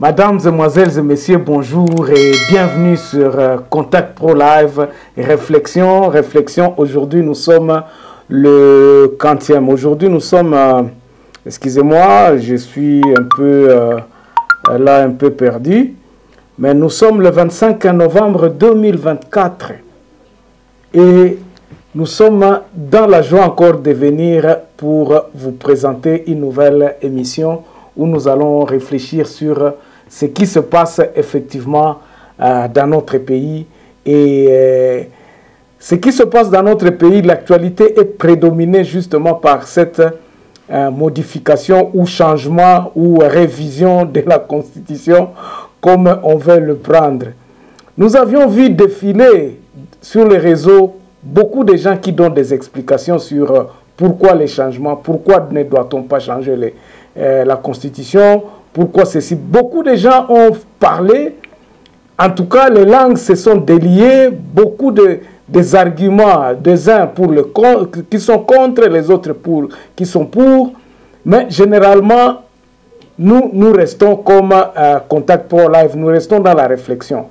Mesdames, Mesdemoiselles et Messieurs, bonjour et bienvenue sur Contact Pro Live Réflexion. Aujourd'hui, nous sommes le 40e. Aujourd'hui, nous sommes, excusez-moi, je suis un peu perdu, mais nous sommes le 25 novembre 2024 et nous sommes dans la joie encore de venir pour vous présenter une nouvelle émission où nous allons réfléchir sur ce qui se passe effectivement dans notre pays. Et ce qui se passe dans notre pays, l'actualité est prédominée justement par cette modification ou changement ou révision de la Constitution, comme on veut le prendre. Nous avions vu défiler sur les réseaux beaucoup de gens qui donnent des explications sur pourquoi les changements, pourquoi ne doit-on pas changer la Constitution, pourquoi ceci. Beaucoup de gens ont parlé, en tout cas les langues se sont déliées, beaucoup des arguments des uns qui sont contre, les autres qui sont pour, mais généralement nous restons comme Contact Pro Live, nous restons dans la réflexion.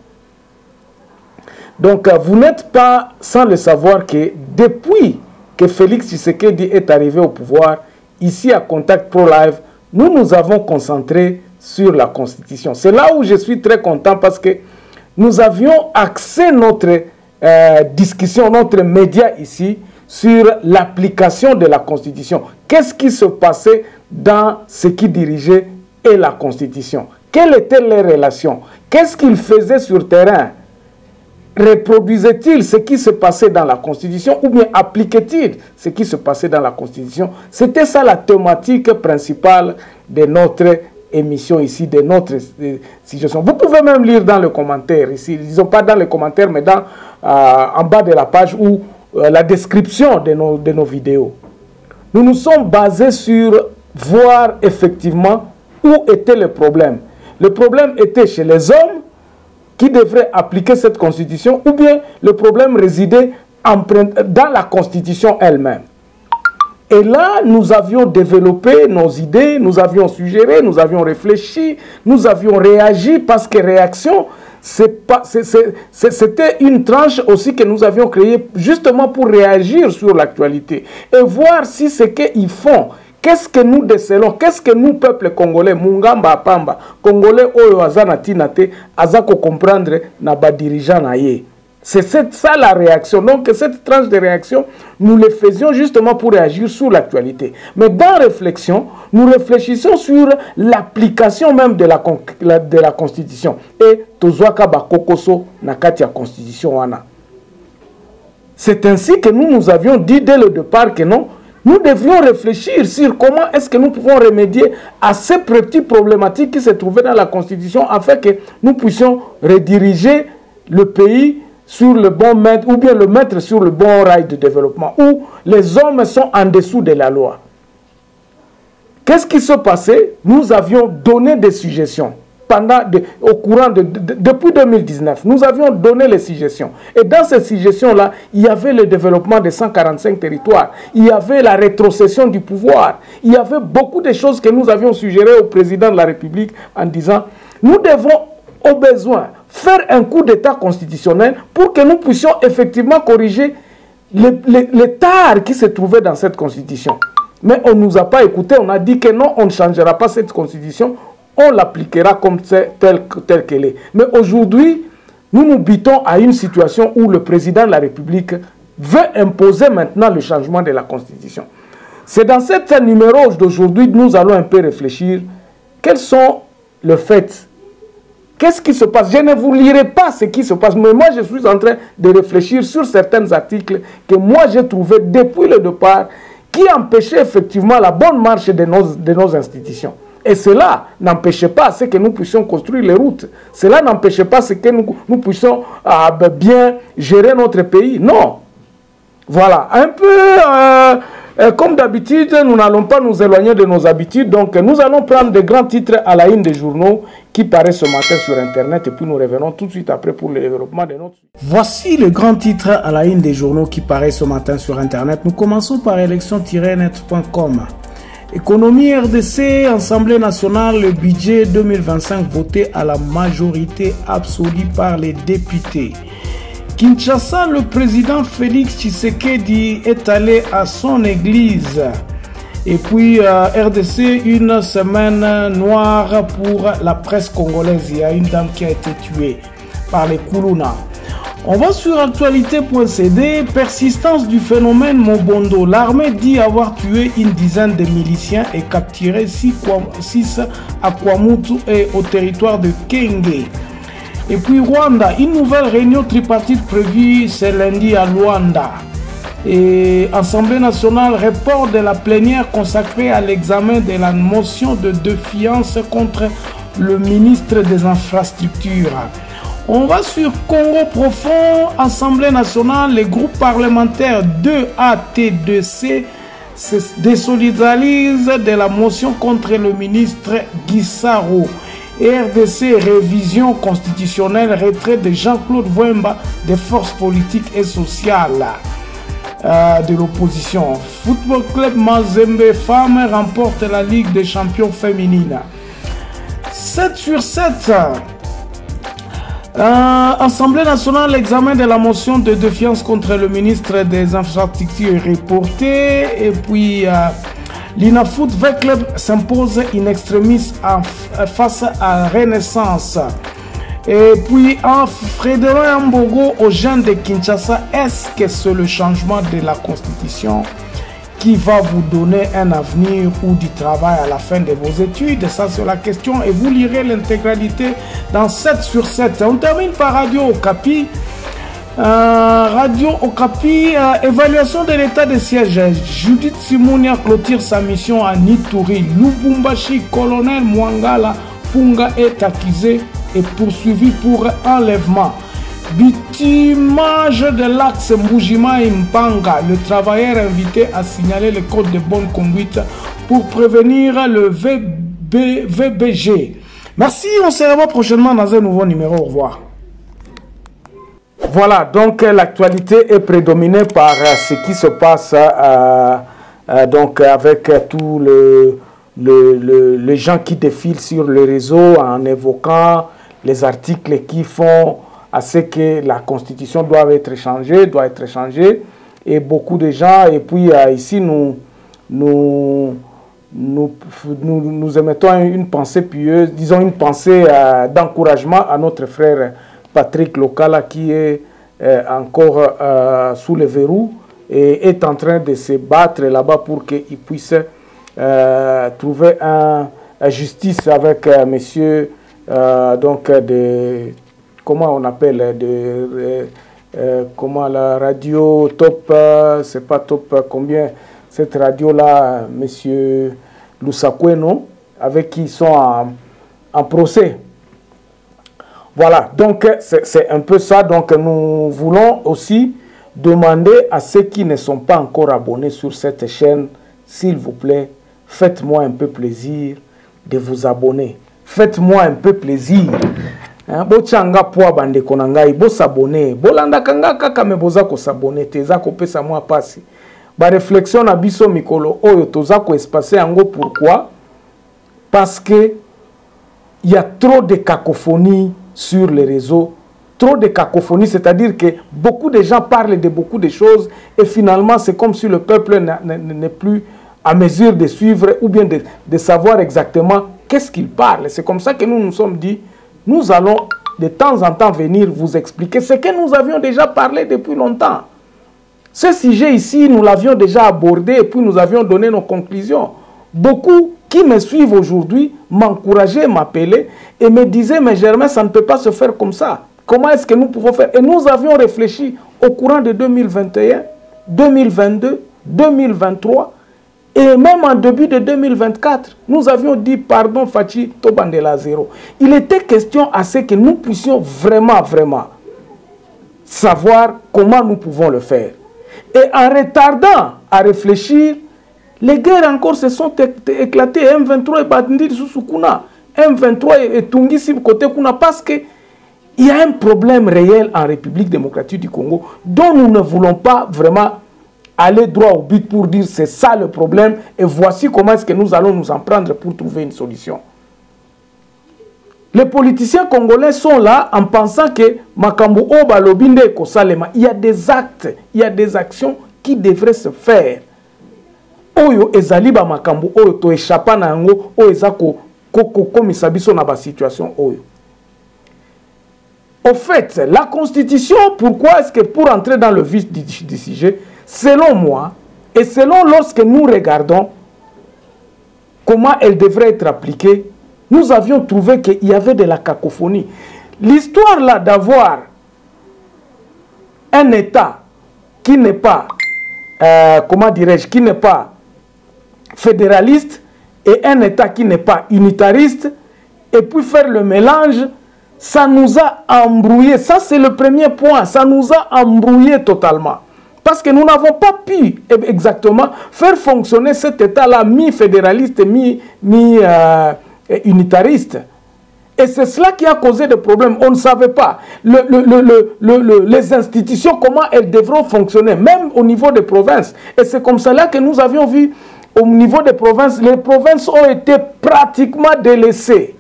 Donc vous n'êtes pas sans le savoir que depuis que Félix Tshisekedi est arrivé au pouvoir, ici à Contact Pro Live, nous avons concentré sur la Constitution. C'est là où je suis très content parce que nous avions axé notre discussion, notre média ici, sur l'application de la Constitution. Qu'est-ce qui se passait dans ce qui dirigeait et la Constitution? Quelles étaient les relations? Qu'est-ce qu'ils faisaient sur le terrain? Reproduisait-il ce qui se passait dans la Constitution ou bien appliquait-il ce qui se passait dans la Constitution? C'était ça la thématique principale de notre émission ici, de notre situation. Vous pouvez même lire dans le commentaire ici, disons pas dans les commentaires, mais en bas de la page ou la description de nos vidéos. Nous nous sommes basés sur voir effectivement où était le problème. Le problème était chez les hommes qui devraient appliquer cette Constitution, ou bien le problème résidait dans la Constitution elle-même. Et là, nous avions développé nos idées, nous avions suggéré, nous avions réfléchi, nous avions réagi, parce que réaction, c'était une tranche aussi que nous avions créée justement pour réagir sur l'actualité et voir si ce qu'ils font, qu'est-ce que nous décelons, qu'est-ce que nous, peuple congolais, Mungamba Pamba, congolais oyo azana tinate, azako comprendre na ba dirigeant na ye. C'est ça la réaction. Donc cette tranche de réaction, nous le faisions justement pour réagir sur l'actualité. Mais dans réflexion, nous réfléchissons sur l'application même de la Constitution. Et tozwaka ba kokoso na kati ya Constitution wana. C'est ainsi que nous avions dit dès le départ que non, nous devions réfléchir sur comment est-ce que nous pouvons remédier à ces petites problématiques qui se trouvaient dans la Constitution afin que nous puissions rediriger le pays sur le bon maître ou bien le mettre sur le bon rail de développement où les hommes sont en dessous de la loi. Qu'est-ce qui se passait? Nous avions donné des suggestions. Au courant depuis 2019, nous avions donné les suggestions. Et dans ces suggestions-là, il y avait le développement de 145 territoires. Il y avait la rétrocession du pouvoir. Il y avait beaucoup de choses que nous avions suggérées au président de la République en disant nous devons, au besoin, faire un coup d'État constitutionnel pour que nous puissions effectivement corriger les tares qui se trouvaient dans cette Constitution. Mais on ne nous a pas écoutés. On a dit que non, on ne changera pas cette Constitution. On l'appliquera comme telle qu'elle est. Mais aujourd'hui, nous nous butons à une situation où le président de la République veut imposer maintenant le changement de la Constitution. C'est dans cette numéro d'aujourd'hui que nous allons un peu réfléchir. Quels sont les faits? Qu'est-ce qui se passe? Je ne vous lirai pas ce qui se passe, mais moi je suis en train de réfléchir sur certains articles que moi j'ai trouvés depuis le départ qui empêchaient effectivement la bonne marche de nos institutions. Et cela n'empêchait pas ce que nous puissions construire les routes. Cela n'empêchait pas ce que nous puissions bien gérer notre pays. Non. Voilà. Un peu comme d'habitude, nous n'allons pas nous éloigner de nos habitudes. Donc, nous allons prendre des grands titres à la une des journaux qui paraissent ce matin sur Internet. Et puis, nous revenons tout de suite après pour le développement de notre... Voici le grand titre à la une des journaux qui paraissent ce matin sur Internet. Nous commençons par élection-net.com. Économie RDC, Assemblée nationale, le budget 2025 voté à la majorité absolue par les députés. Kinshasa, le président Félix Tshisekedi est allé à son église. Et puis RDC, une semaine noire pour la presse congolaise. Il y a une dame qui a été tuée par les Koulouna. On va sur actualité.cd, persistance du phénomène Mobondo. L'armée dit avoir tué une dizaine de miliciens et capturé 6 à Kwamutu et au territoire de Kenge. Et puis Rwanda, une nouvelle réunion tripartite prévue ce lundi à Luanda. Et Assemblée nationale, report de la plénière consacrée à l'examen de la motion de défiance contre le ministre des Infrastructures. On va sur Congo profond, Assemblée nationale, les groupes parlementaires 2A-T2C se désolidarisent de la motion contre le ministre Guissaro. RDC, révision constitutionnelle, retrait de Jean-Claude Wemba des forces politiques et sociales de l'opposition. Football Club Mazembe Femmes remporte la Ligue des champions féminines. 7 sur 7. Assemblée nationale, l'examen de la motion de défiance contre le ministre des Infrastructures est reporté. Et puis, l'INAFOOT V-Club s'impose in extremis face à Renaissance. Et puis, Frédéric Mbogo aux jeunes de Kinshasa, est-ce que c'est le changement de la Constitution qui va vous donner un avenir ou du travail à la fin de vos études? Ça, c'est la question et vous lirez l'intégralité dans 7 sur 7. On termine par Radio Okapi. Radio Okapi, évaluation de l'état de siège. Judith Simounia clôture sa mission à Nituri. Lubumbashi, colonel Mwangala Punga est accusé et poursuivi pour enlèvement. Bitumage de l'axe Mbujima et Mpanga, le travailleur invité à signaler le code de bonne conduite pour prévenir le VBG. Merci, on se revoit prochainement dans un nouveau numéro. Au revoir. Voilà, donc l'actualité est prédominée par ce qui se passe donc avec tous les gens qui défilent sur les réseaux en évoquant les articles qui font à ce que la constitution doit être changée, et beaucoup de gens, et puis ici nous émettons une pensée pieuse, disons une pensée d'encouragement à notre frère Patrick Lokala qui est encore sous le verrou et est en train de se battre là-bas pour qu'il puisse trouver une justice avec monsieur donc comment on appelle comment la radio top, c'est pas top combien, cette radio là, monsieur Lusakweno, avec qui ils sont en procès. Voilà, donc c'est un peu ça. Donc nous voulons aussi demander à ceux qui ne sont pas encore abonnés sur cette chaîne, s'il vous plaît, faites-moi un peu plaisir de vous abonner. Faites-moi un peu plaisir. Bochanga poa bande konangai, bo s'abonner. Bolanda kanga kaka me boza ko s'abonner, teza ko pesa moi pasi. Ba réflexion na biso mikolo oyo toza ko espacer yango pourquoi? Parce que il y a trop de cacophonie sur les réseaux, trop de cacophonie, c'est-à-dire que beaucoup de gens parlent de beaucoup de choses et finalement c'est comme si le peuple n'est plus à mesure de suivre ou bien de savoir exactement qu'est-ce qu'il parle. C'est comme ça que nous nous sommes dit, nous allons de temps en temps venir vous expliquer ce que nous avions déjà parlé depuis longtemps. Ce sujet ici, nous l'avions déjà abordé et puis nous avions donné nos conclusions. Beaucoup qui me suivent aujourd'hui m'encourageaient, m'appelaient et me disaient, mais Germain, ça ne peut pas se faire comme ça. Comment est-ce que nous pouvons faire? Et nous avions réfléchi au courant de 2021, 2022, 2023 et même en début de 2024. Nous avions dit, pardon Fachi, Tobandela zéro. Il était question à ce que nous puissions vraiment savoir comment nous pouvons le faire. Et en retardant à réfléchir, les guerres encore se sont éclatées. M23 et Batindi Sousoukuna. M23 et Tungi côté Kuna. Parce qu'il y a un problème réel en République démocratique du Congo dont nous ne voulons pas vraiment aller droit au but pour dire c'est ça le problème et voici comment est-ce que nous allons nous en prendre pour trouver une solution. Les politiciens congolais sont là en pensant que Makambo Oba Lobinde Kosalema, il y a des actes, il y a des actions qui devraient se faire. Oyo ezali ba Makambo Oyo to échappa na yango o ezako komisa biso na ba situation oyo. Au fait, la Constitution, pourquoi est-ce que pour entrer dans le vif du sujet, selon moi, et selon lorsque nous regardons comment elle devrait être appliquée, nous avions trouvé qu'il y avait de la cacophonie. L'histoire là d'avoir un État qui n'est pas, comment dirais-je, qui n'est pas fédéraliste et un État qui n'est pas unitariste, et puis faire le mélange, ça nous a embrouillé. Ça, c'est le premier point. Ça nous a embrouillé totalement. Parce que nous n'avons pas pu exactement faire fonctionner cet État-là, mi-fédéraliste, mi-unitariste. Et c'est cela qui a causé des problèmes. On ne savait pas. Les institutions, comment elles devront fonctionner, même au niveau des provinces. Et c'est comme cela que nous avions vu au niveau des provinces. Les provinces ont été pratiquement délaissées.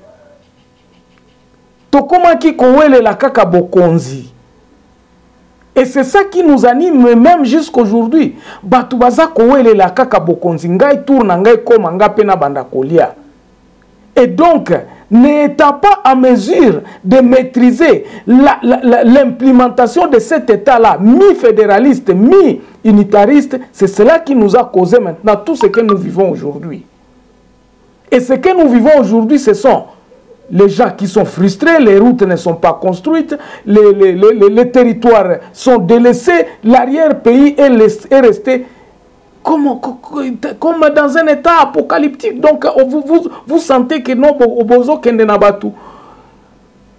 Tokomaki kowele la kaka bokonzi. Et c'est ça qui nous anime même jusqu'aujourd'hui. Batu baza kowele la kaka bokonzi. Ngai tourna ngai koma nga pena banda kolia. Et donc, n'étant pas en mesure de maîtriser l'implémentation de cet État-là, mi-fédéraliste, mi-unitariste, c'est cela qui nous a causé maintenant tout ce que nous vivons aujourd'hui. Et ce que nous vivons aujourd'hui, ce sont les gens qui sont frustrés, les routes ne sont pas construites, les territoires sont délaissés, l'arrière-pays est resté comme dans un état apocalyptique. Donc vous sentez que non, obozo kende nabatu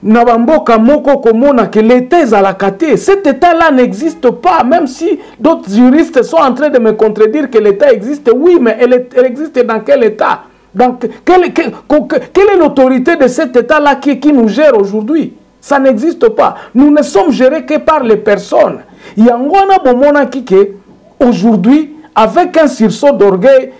nabamboka moko komona que l'état est à la kate. Cet état-là n'existe pas, même si d'autres juristes sont en train de me contredire que l'état existe. Oui, mais elle existe dans quel état? Donc, quelle est l'autorité de cet État-là qui nous gère aujourd'hui? Ça n'existe pas. Nous ne sommes gérés que par les personnes. Il y a un aujourd'hui, avec un sursaut d'orgueil,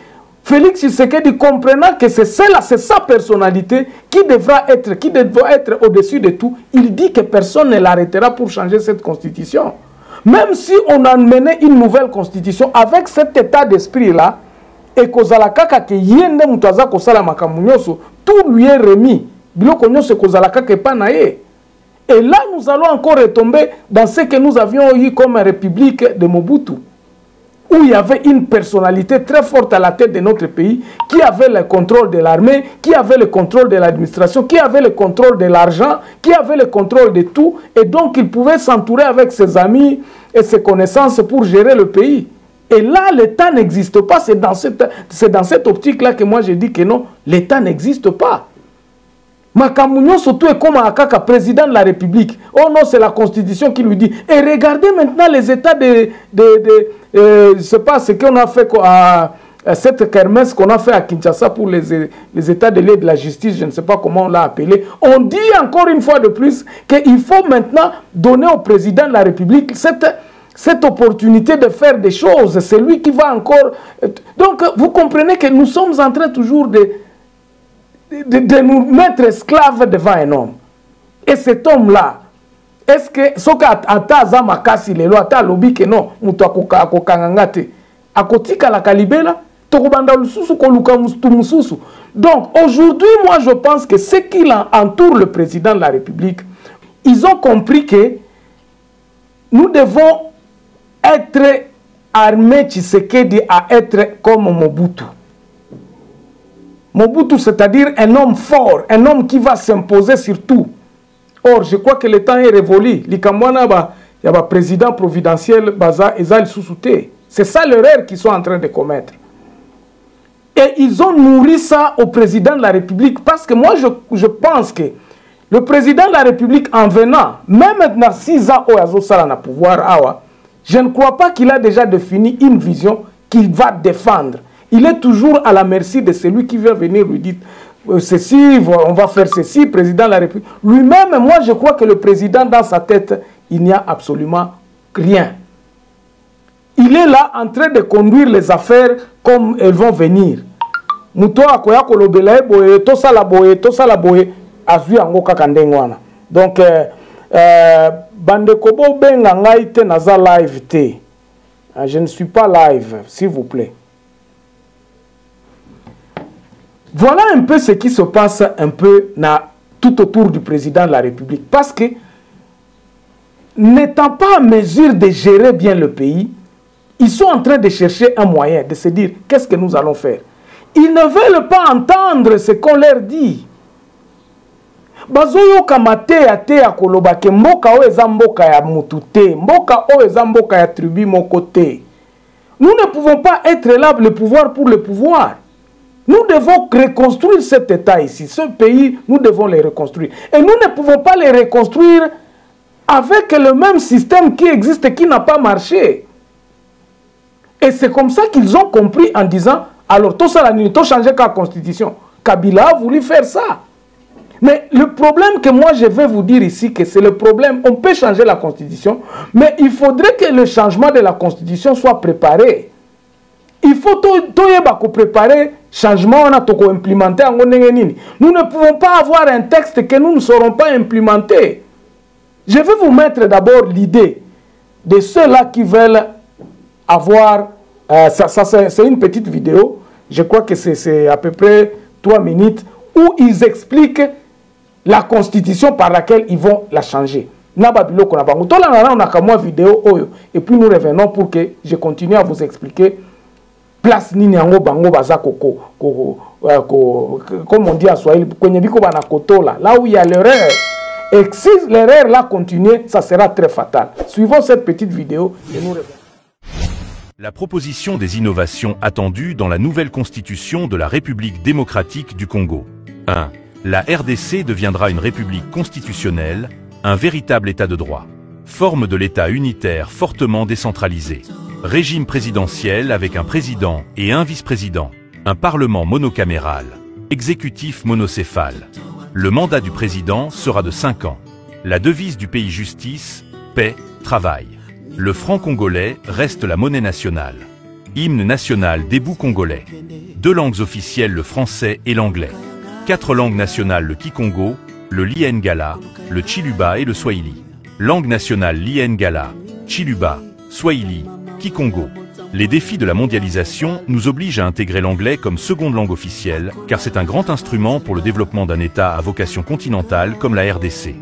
Félix Tshisekedi comprenant que c'est sa personnalité qui devra être au-dessus de tout, il dit que personne ne l'arrêtera pour changer cette constitution. Même si on a mené une nouvelle constitution avec cet état d'esprit-là, et kozalaka ke yende mutaza kosala makamunyoso, tout lui est remis. Biloko nyonso kozalaka ke panaye. Et là, nous allons encore retomber dans ce que nous avions eu comme république de Mobutu, où il y avait une personnalité très forte à la tête de notre pays, qui avait le contrôle de l'armée, qui avait le contrôle de l'administration, qui avait le contrôle de l'argent, qui avait le contrôle de tout, et donc il pouvait s'entourer avec ses amis et ses connaissances pour gérer le pays. Et là, l'État n'existe pas. C'est dans cette optique-là que moi je dis que non, l'État n'existe pas. Makamunyo surtout est comme un président de la République. Oh non, c'est la Constitution qui lui dit. Et regardez maintenant les États je ne sais pas ce qu'on a fait à cette kermesse qu'on a fait à Kinshasa pour les États de l'aide de la justice, je ne sais pas comment on l'a appelé. On dit encore une fois de plus qu'il faut maintenant donner au président de la République cette opportunité de faire des choses. C'est lui qui va encore... Donc, vous comprenez que nous sommes en train toujours de nous mettre esclaves devant un homme. Et cet homme-là, est-ce que... Soka ataza makasi lelo ata lobi que non, mutu akokangangate. Akotika la kalibela, tokobanda lususu koluka mususu. Donc, aujourd'hui, moi, je pense que ce qui entoure le président de la République, ils ont compris que nous devons être armé Tshisekedi à être comme Mobutu. Mobutu, c'est-à-dire un homme fort, un homme qui va s'imposer sur tout. Or, je crois que le temps est révolu. Likamwana, il y a un président providentiel, Baza, Ezal Sousouté. C'est ça l'erreur qu'ils sont en train de commettre. Et ils ont nourri ça au président de la République. Parce que moi, je pense que le président de la République, en venant, même maintenant 6 ans au Azosala na pouvoir, je ne crois pas qu'il a déjà défini une vision qu'il va défendre. Il est toujours à la merci de celui qui vient venir lui dire ceci, on va faire ceci, président de la République. Lui-même, moi je crois que le président dans sa tête, il n'y a absolument rien. il est là en train de conduire les affaires comme elles vont venir. Muto akoya kolobela boye to sala boye azui yango kaka ndenge wana. Donc bande kobo benga ngai te naza live te. Je ne suis pas live, s'il vous plaît. Voilà un peu ce qui se passe un peu tout autour du président de la République. Parce que, n'étant pas en mesure de gérer bien le pays, ils sont en train de chercher un moyen de se dire, qu'est-ce que nous allons faire? Ils ne veulent pas entendre ce qu'on leur dit. Bazoyo kamate ate ya kolobake mboka o eza mboka ya mutu te, mboka o eza mboka ya tribu moko te. Nous ne pouvons pas être là le pouvoir pour le pouvoir. Nous devons reconstruire cet État ici, ce pays, nous devons le reconstruire. Et nous ne pouvons pas le reconstruire avec le même système qui existe et qui n'a pas marché. Et c'est comme ça qu'ils ont compris en disant, alors tout ça, nous avons changé la constitution. Kabila a voulu faire ça. Mais le problème que moi je vais vous dire ici, que c'est le problème, on peut changer la constitution, mais il faudrait que le changement de la constitution soit préparé. Il faut préparer le changement, on a tout implémenté. Nous ne pouvons pas avoir un texte que nous ne saurons pas implémenter. Je vais vous mettre d'abord l'idée de ceux-là qui veulent avoir... c'est une petite vidéo, je crois que c'est à peu près 3 minutes, où ils expliquent la constitution par laquelle ils vont la changer. Et puis nous revenons pour que je continue à vous expliquer place nini yango bango baza comme on dit en Swahili, là où il y a l'erreur. Et si l'erreur là continue, ça sera très fatal. Suivons cette petite vidéo et nous revenons. La proposition des innovations attendues dans la nouvelle constitution de la République démocratique du Congo. 1. La RDC deviendra une république constitutionnelle, un véritable état de droit. Forme de l'état unitaire fortement décentralisé. Régime présidentiel avec un président et un vice-président. Un parlement monocaméral. Exécutif monocéphale. Le mandat du président sera de 5 ans. La devise du pays justice, paix, travail. Le franc congolais reste la monnaie nationale. Hymne national debout congolais. 2 langues officielles, le français et l'anglais. 4 langues nationales, le kikongo, le lingala, le chiluba et le swahili. Langue nationale lingala, chiluba, swahili, kikongo. Les défis de la mondialisation nous obligent à intégrer l'anglais comme seconde langue officielle, car c'est un grand instrument pour le développement d'un État à vocation continentale comme la RDC.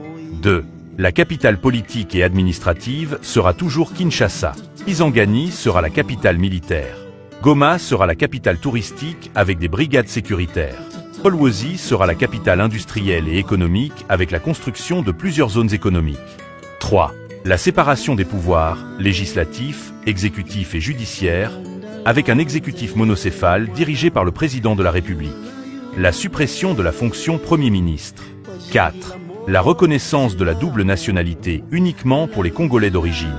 2. La capitale politique et administrative sera toujours Kinshasa. Kisangani sera la capitale militaire. Goma sera la capitale touristique avec des brigades sécuritaires. Kolwezi sera la capitale industrielle et économique avec la construction de plusieurs zones économiques. 3. La séparation des pouvoirs, législatifs, exécutifs et judiciaires, avec un exécutif monocéphale dirigé par le président de la République. La suppression de la fonction Premier ministre. 4. La reconnaissance de la double nationalité uniquement pour les Congolais d'origine.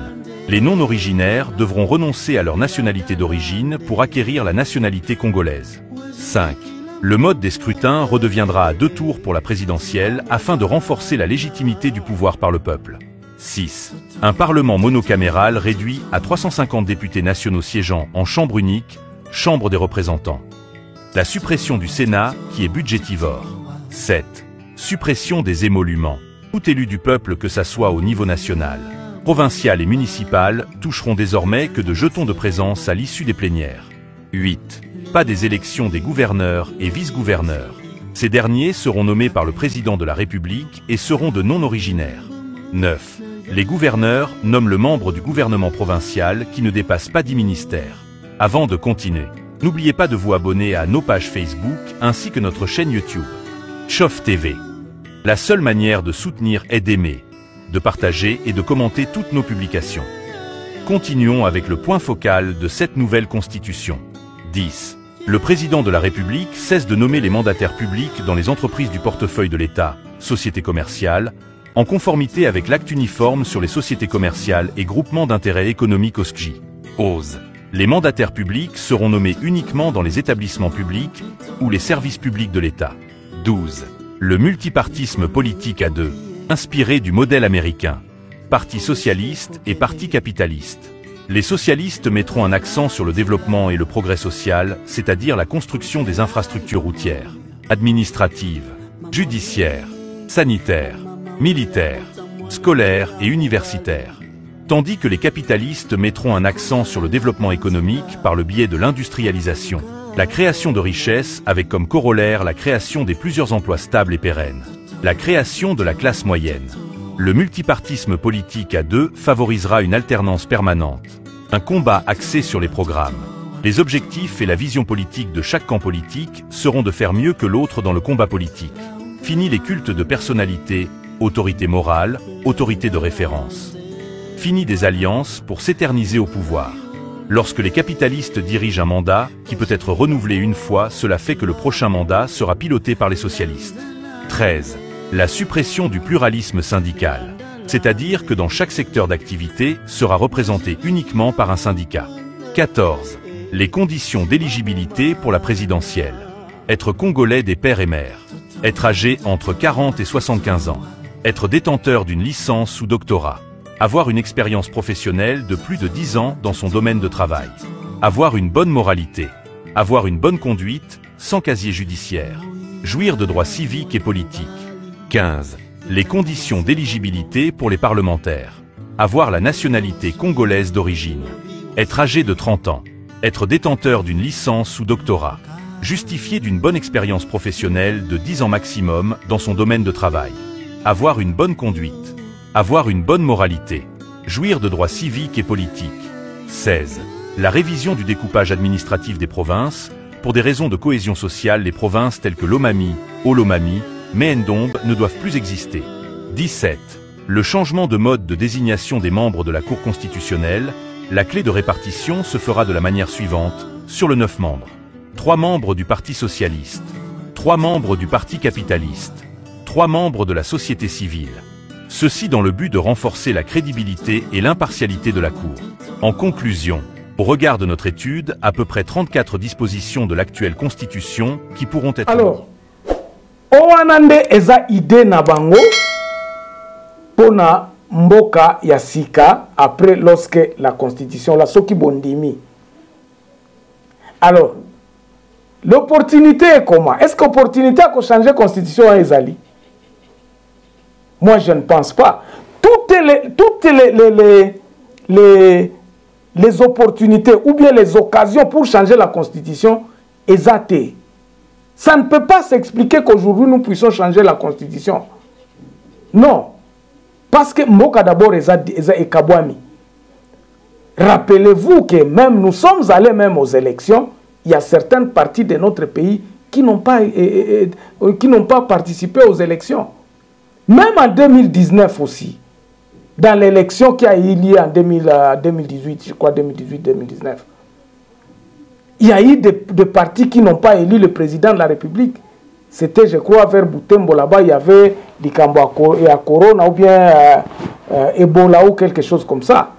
Les non-originaires devront renoncer à leur nationalité d'origine pour acquérir la nationalité congolaise. 5. Le mode des scrutins redeviendra à 2 tours pour la présidentielle afin de renforcer la légitimité du pouvoir par le peuple. 6. Un parlement monocaméral réduit à 350 députés nationaux siégeant en chambre unique, chambre des représentants. La suppression du Sénat qui est budgétivore. 7. Suppression des émoluments. Tout élu du peuple, que ça soit au niveau national, provincial et municipal, toucheront désormais que de jetons de présence à l'issue des plénières. 8. Pas des élections des gouverneurs et vice-gouverneurs. Ces derniers seront nommés par le président de la République et seront de non-originaires. 9. Les gouverneurs nomment le membre du gouvernement provincial qui ne dépasse pas 10 ministères. Avant de continuer, n'oubliez pas de vous abonner à nos pages Facebook ainsi que notre chaîne YouTube. Chof TV. La seule manière de soutenir est d'aimer, de partager et de commenter toutes nos publications. Continuons avec le point focal de cette nouvelle constitution. 10. Le président de la République cesse de nommer les mandataires publics dans les entreprises du portefeuille de l'État, sociétés commerciales, en conformité avec l'acte uniforme sur les sociétés commerciales et groupements d'intérêt économique OSCG. OSE. Les mandataires publics seront nommés uniquement dans les établissements publics ou les services publics de l'État. 12. Le multipartisme politique à 2, inspiré du modèle américain. Parti socialiste et parti capitaliste. Les socialistes mettront un accent sur le développement et le progrès social, c'est-à-dire la construction des infrastructures routières, administratives, judiciaires, sanitaires, militaires, scolaires et universitaires. Tandis que les capitalistes mettront un accent sur le développement économique par le biais de l'industrialisation, la création de richesses avec comme corollaire la création des plusieurs emplois stables et pérennes, la création de la classe moyenne. Le multipartisme politique à deux favorisera une alternance permanente, un combat axé sur les programmes. Les objectifs et la vision politique de chaque camp politique seront de faire mieux que l'autre dans le combat politique. Fini les cultes de personnalité, autorité morale, autorité de référence. Fini des alliances pour s'éterniser au pouvoir. Lorsque les capitalistes dirigent un mandat, qui peut être renouvelé une fois, cela fait que le prochain mandat sera piloté par les socialistes. 13. La suppression du pluralisme syndical. C'est-à-dire que dans chaque secteur d'activité sera représenté uniquement par un syndicat. 14. Les conditions d'éligibilité pour la présidentielle. Être congolais des pères et mères. Être âgé entre 40 et 75 ans. Être détenteur d'une licence ou doctorat. Avoir une expérience professionnelle de plus de 10 ans dans son domaine de travail. Avoir une bonne moralité. Avoir une bonne conduite, sans casier judiciaire. Jouir de droits civiques et politiques. 15. Les conditions d'éligibilité pour les parlementaires. Avoir la nationalité congolaise d'origine. Être âgé de 30 ans. Être détenteur d'une licence ou doctorat. Justifier d'une bonne expérience professionnelle de 10 ans maximum dans son domaine de travail. Avoir une bonne conduite. Avoir une bonne moralité. Jouir de droits civiques et politiques. 16. La révision du découpage administratif des provinces. Pour des raisons de cohésion sociale, les provinces telles que Lomami, Olomami, Méendombe ne doivent plus exister. 17. Le changement de mode de désignation des membres de la Cour constitutionnelle. La clé de répartition se fera de la manière suivante, sur le 9 membres. 3 membres du Parti socialiste. 3 membres du Parti capitaliste. 3 membres de la société civile. Ceci dans le but de renforcer la crédibilité et l'impartialité de la Cour. En conclusion, au regard de notre étude, à peu près 34 dispositions de l'actuelle Constitution qui pourront être... Alors, owanande eza idée na bango pona mboka ya sika après lorsque la Constitution la soki bondimi. Alors, l'opportunité est comment? Est-ce que l'opportunité a changer la Constitution à Ezali? Moi, je ne pense pas. Toutes les opportunités ou bien les occasions pour changer la Constitution, exactes. Ça ne peut pas s'expliquer qu'aujourd'hui nous puissions changer la Constitution. Non. Parce que Mboka d'abord est Kabwami. Rappelez-vous que même nous sommes allés même aux élections, il y a certaines parties de notre pays qui n'ont pas participé aux élections. Même en 2019 aussi, dans l'élection qui a eu lieu en 2018, je crois 2018-2019, il y a eu des partis qui n'ont pas élu le président de la République. C'était, je crois, vers Boutembo, là-bas, il y avait Likambo et à Corona, ou bien Ebola, ou quelque chose comme ça.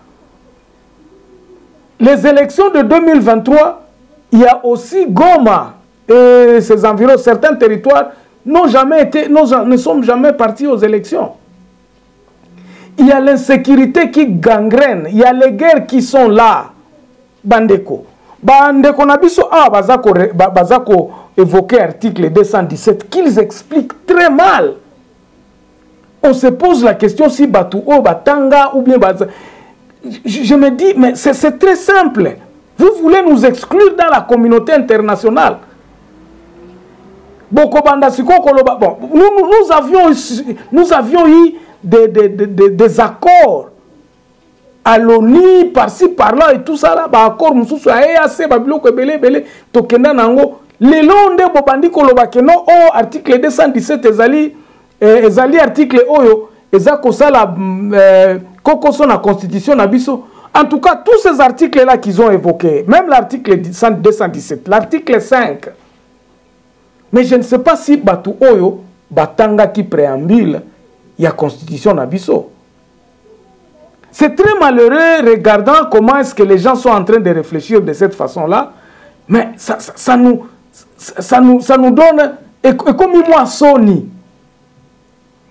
Les élections de 2023, il y a aussi Goma et ses environs, certains territoires n'ont jamais été, ne sont jamais partis aux élections. Il y a l'insécurité qui gangrène, il y a les guerres qui sont là. Bandeko. Bandeko Nabiso, Bazako évoqué l'article 217, qu'ils expliquent très mal. On se pose la question si Batou O, Batanga ou bien Baza. Je me dis, mais c'est très simple. Vous voulez nous exclure dans la communauté internationale. Bon, nous avions eu des accords à l'ONU, par-ci, par-là, et tout ça, là, accord, le long de Bobandi Kolobakeno, article 217, ezali article Oyo, ezako sala koko son la constitution nabiso. En tout cas, tous ces articles-là qu'ils ont évoqués, même l'article 217, l'article 5, mais je ne sais pas si Batu Oyo, Batanga qui préambule, il y a constitution nabiso. C'est très malheureux regardant comment est-ce que les gens sont en train de réfléchir de cette façon-là, mais ça nous donne, et comme moi, Sony,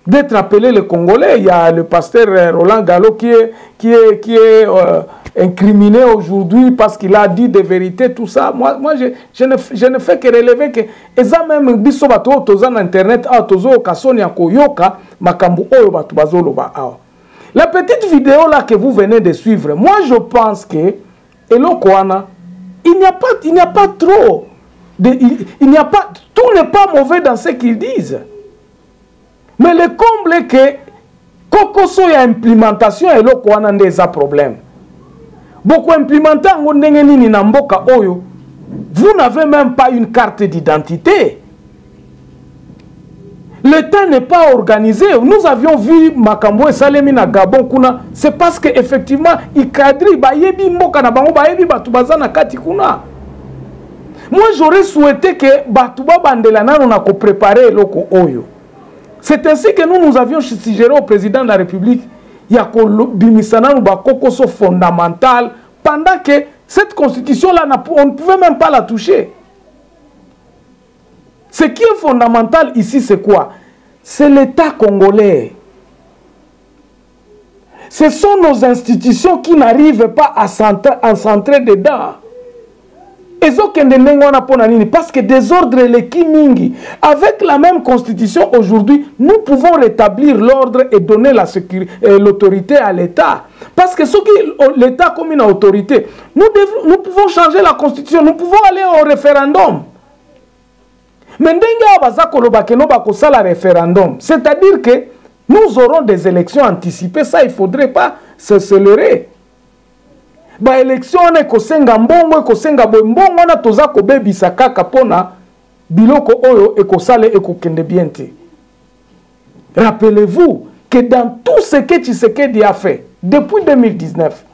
d'être appelé le Congolais. Il y a le pasteur Roland Gallo qui est incriminé aujourd'hui parce qu'il a dit des vérités, tout ça. Moi je ne fais que relever que eza même biso bato toza na internet a tozo kasoni ya koyoka makambu oyo bato bazoloba awa. La petite vidéo là que vous venez de suivre, moi je pense que eloko wana il n'y a pas trop il n'y a pas, tout n'est pas mauvais dans ce qu'ils disent. Mais le comble est que kokoso ya implémentation eloko wana ndeza problème. Beaucoup implémenté en nini na mboka oyo, vous n'avez même pas une carte d'identité. L'État n'est pas organisé. Nous avions vu Makambo et Salemi na Gabon kuna, c'est parce que effectivement il cadre bayebi mboka na bango bayebi batubaza na kati kuna. Moi j'aurais souhaité que batuba bandela nano na ko préparer loko oyo. C'est ainsi que nous avions suggéré au président de la République il y a bimisana bakokoso fondamental pendant que cette constitution là on ne pouvait même pas la toucher. Ce qui est fondamental ici, c'est quoi? C'est l'État congolais. Ce sont nos institutions qui n'arrivent pas à s'entrer dedans. Parce que désordre les Kimingi. Avec la même constitution aujourd'hui, nous pouvons rétablir l'ordre et donner l'autorité à l'État. Parce que l'État comme une autorité, nous pouvons changer la constitution, nous pouvons aller au référendum. Mais c'est-à-dire que nous aurons des élections anticipées, ça il ne faudrait pas se leurrer. Ba élection on est kosenga mbongo kosenga mbongo na toza ko bebisa kaka pona biloko oyo ekosale ekokende bien te. Rappelez-vous que dans tout ce que Tshisekedi a fait depuis 2019,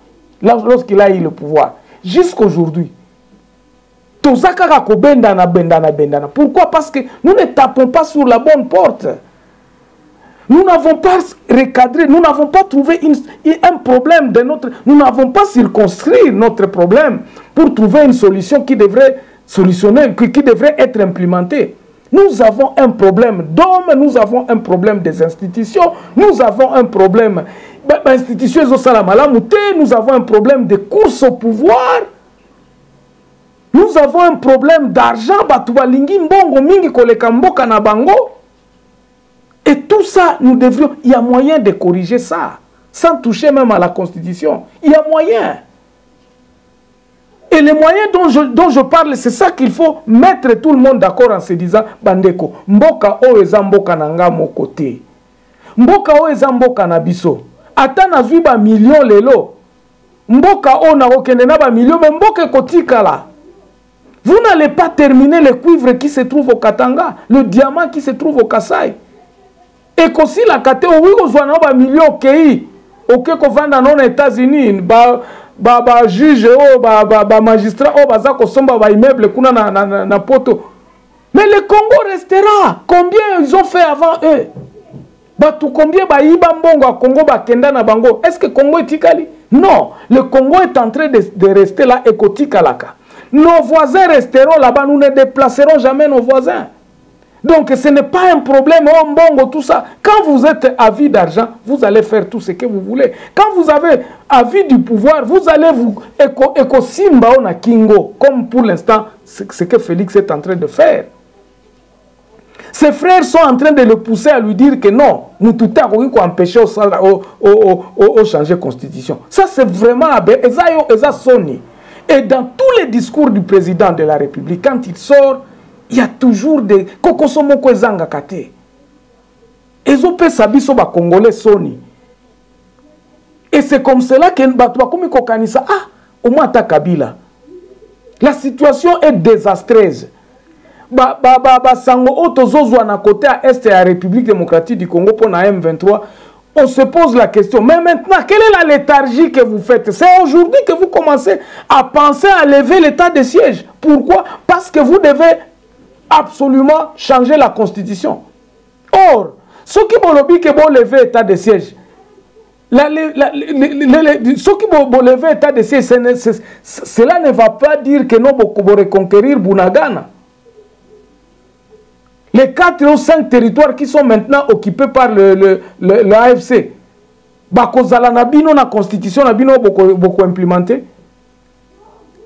lorsqu'il a eu le pouvoir, jusqu'aujourd'hui, toza kaka ko bendana. Pourquoi? Parce que nous ne tapons pas sur la bonne porte. Nous n'avons pas recadré, nous n'avons pas trouvé un problème de notre... Nous n'avons pas circonscrit notre problème pour trouver une solution qui devrait solutionner, qui devrait être implémentée. Nous avons un problème d'hommes, nous avons un problème des institutions, nous avons un problème... Institutions, nous avons un problème de course au pouvoir, nous avons un problème d'argent, et tout ça, nous devrions... Il y a moyen de corriger ça, sans toucher même à la Constitution. Il y a moyen. Et les moyens dont je parle, c'est ça qu'il faut mettre tout le monde d'accord en se disant, Bandeko, Mboka o eza mboka nanga mo côté. Mboka o eza mboka na biso. Ata na zwi ba million lelo. Mboka o na okende na ba million, mais mboka kotika là. Vous n'allez pas terminer le cuivre qui se trouve au Katanga, le diamant qui se trouve au Kasaï. Et qu'aussi la kate oui ozwana ba million kei OK ko vanda non États-Unis ba juge ba magistrat baza ko somba ba immeuble kuna na poto. Mais le Congo restera. Combien ils ont fait avant eux? Batu combien ba iba mbongo a Congo ba kenda na bango? Est-ce que Congo est tikali? Non, le Congo est en train de rester là et kotikalaka. Nos voisins resteront là-bas, nous ne déplacerons jamais nos voisins. Donc ce n'est pas un problème, oh mbongo, tout ça. Quand vous êtes avide d'argent, vous allez faire tout ce que vous voulez. Quand vous avez avis du pouvoir, vous allez vous éco-simba na kingo, comme pour l'instant, ce que Félix est en train de faire. Ses frères sont en train de le pousser à lui dire que non, nous tout à l'heure, qu'on empêche au changer de constitution. Ça c'est vraiment Sony. Et dans tous les discours du président de la République, quand il sort, il y a toujours des kokosomoko ezanga kate. Ezope sabiso ba Congolais Sony. Et c'est comme cela que bakomi kokanisa au moins ta Kabila. La situation est désastreuse. Sango otozozwa na côté à est de la République démocratique du Congo pour la M23. On se pose la question, mais maintenant, quelle est la léthargie que vous faites? C'est aujourd'hui que vous commencez à penser à lever l'état de siège. Pourquoi? Parce que vous devez absolument changer la constitution. Or, ceux qui vont lever l'état de siège, ceux qui vont lever l'état de siège, cela ne va pas dire que nous allons reconquérir Bunagana. Les 4 ou 5 territoires qui sont maintenant occupés par l'AFC. Bakozala na bino na constitution na bino beaucoup implémenté.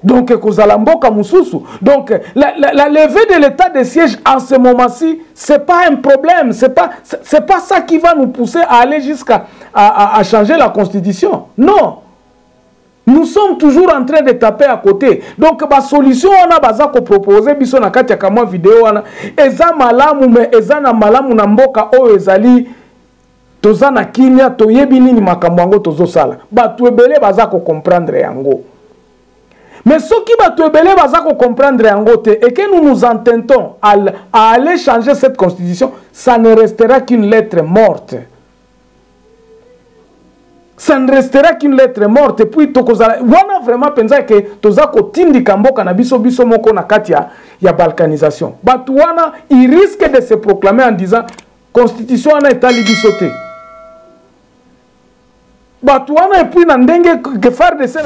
Donc kozala mboka mususu. Donc la levée de l'état de siège en ce moment-ci, c'est pas un problème, c'est pas ça qui va nous pousser à aller jusqu'à à changer la constitution. Non. Nous sommes toujours en train de taper à côté. Donc, la solution, on a baza ko proposer biso na kati ya kamwa vidéo wana. Eza malamu me eza na malamu na mboka o ezali toza na kimia toyebi nini makambo yango tozosala. Batu ebele baza ko comprendre yango. Mais ce qui batu ebele baza ko comprendre yango te et que nous entendons à aller changer cette constitution, ça ne restera qu'une lettre morte. Ça ne restera qu'une lettre morte. Et puis, on a vraiment pensé que toza ko tindi kamboka na biso moko na kati ya balkanisation. Batouana, il risque de se proclamer en disant constitution na etali biso te. Batouana et puis na ndenge ke faire de ça.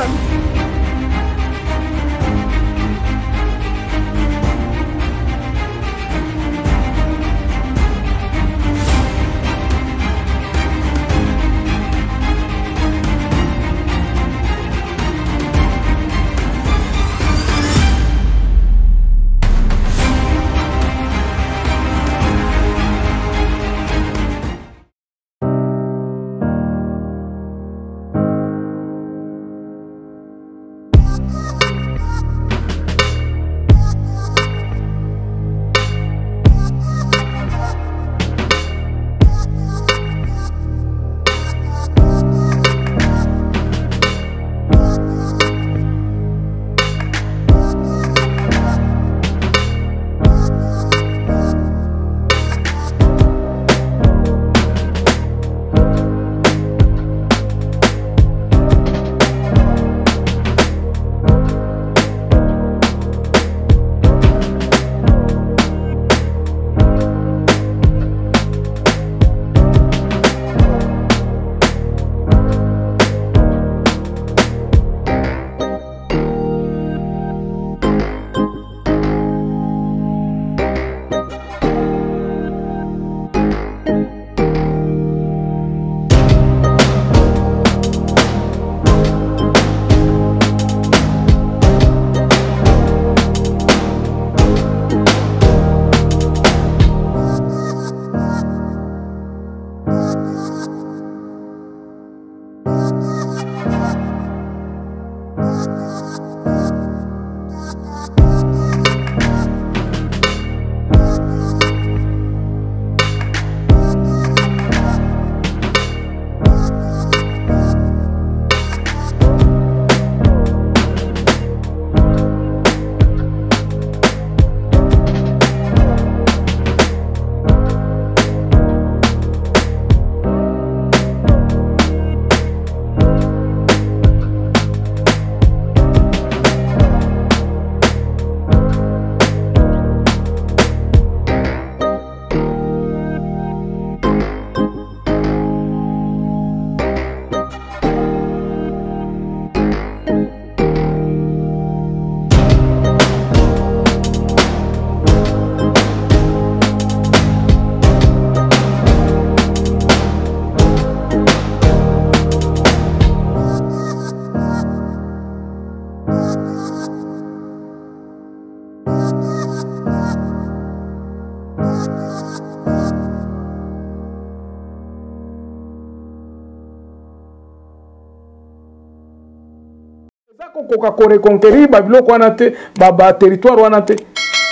Koka reconquérir babiloko wana te ba territoire wana te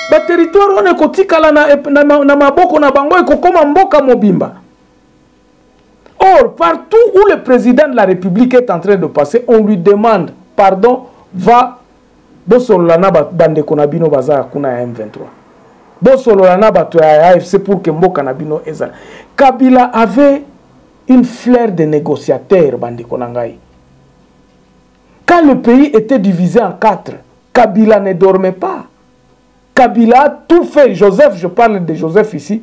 ba territoire wana kotikala na maboko na bango ekokoma mboka mobimba. Or partout où le président de la République est en train de passer, on lui demande pardon, va bosolana bandeko na bino baza kuna ya M23 bosolana bato ya AFC pour que mboka na bino ezala. Kabila avait une flair de négociateur bandeko na ngai. Quand le pays était divisé en 4, Kabila ne dormait pas. Kabila a tout fait. Joseph, je parle de Joseph ici,